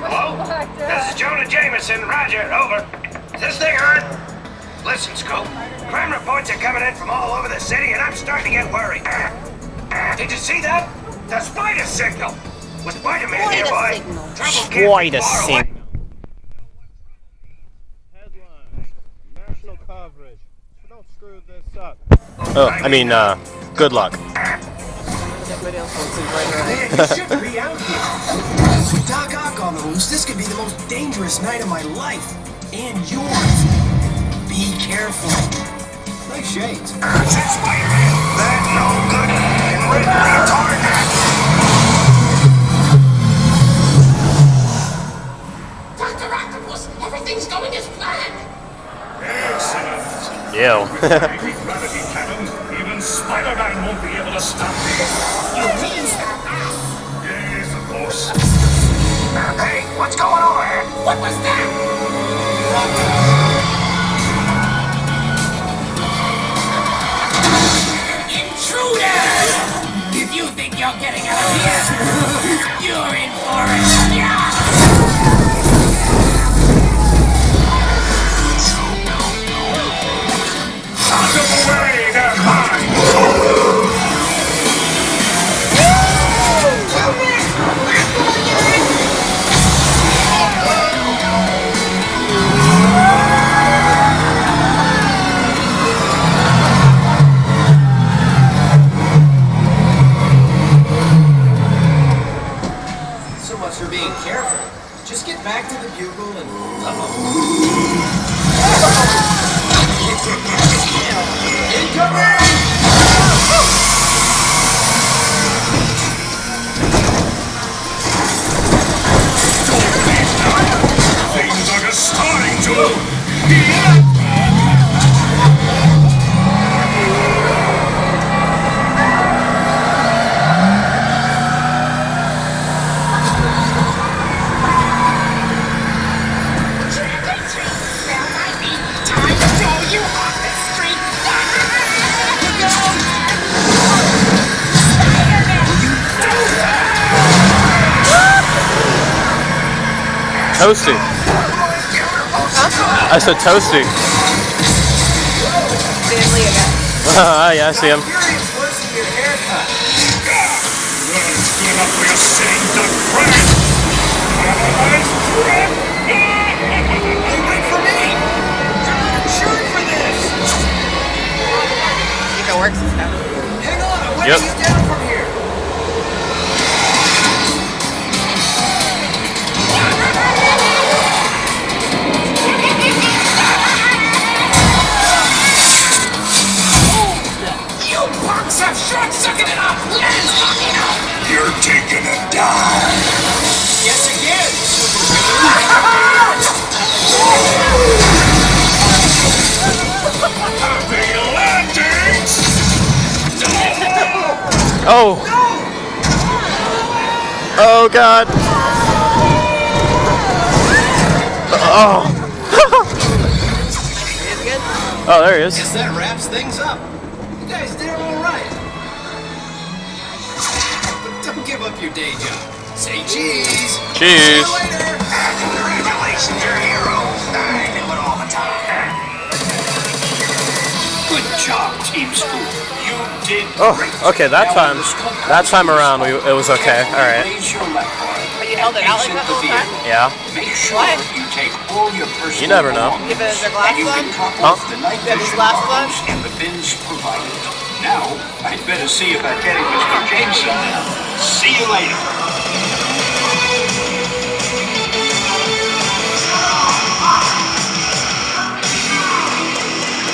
Hello? This is Jonah Jameson. Roger, over. Is this thing on? Listen, Scoop. Crime reports are coming in from all over the city, and I'm starting to get worried. Did you see that? The spider signal. Was Spider-Man nearby? Trouble can't be far away. Headlines. National coverage. Don't screw this up. Oh, I mean, good luck. Man, you shouldn't be out here. With Doc Ock on the loose, this could be the most dangerous night of my life. And yours. Be careful. Nice shades. That's Spider-Man. That no good and red retard. Dr. Octopus, everything's going as planned. Excellent. Yo. Gravity cannon. Even Spider-Man won't be able to stop me. You mean that? Yes, of course. Hey, what's going on? What was that? Intruders! If you think you're getting out of here, you're in for it. Yeah! Out of the way, they're mine! So much for being careful. Just get back to the bugle and... Things are just starting to... Time to throw you off the street! Toasty. I said toasty. Stanley again. Yeah, I see him. Furious worse than your haircut. It's good enough for your sitting duck friend! Hey, wait for me! You're not insured for this! If it works, it's done. Hang on, I'm Yep. weighing you down from here. You punks have short-circuited our plans, Machina! You're taking a dive! Yes, again, Happy landings! Oh. Oh God. Oh. Oh, there he is. Guess that wraps things up. You guys did all right. But don't give up your day job. Say cheese. See Cheese. you later. Congratulations, you're heroes! I do it all the time! Good job, Team Scoop. You did Oh, great. okay. That time around, it was okay. All right. Raise your left arm. But you held it out like that the whole time? Yeah. Make sure Why? you take all your personal You never know. belongings. Give it their And you glasses can on? top off the night Got his vision glasses on? goggles and the bins provided. Now, I'd better see about getting Mr. Jameson now. See you later.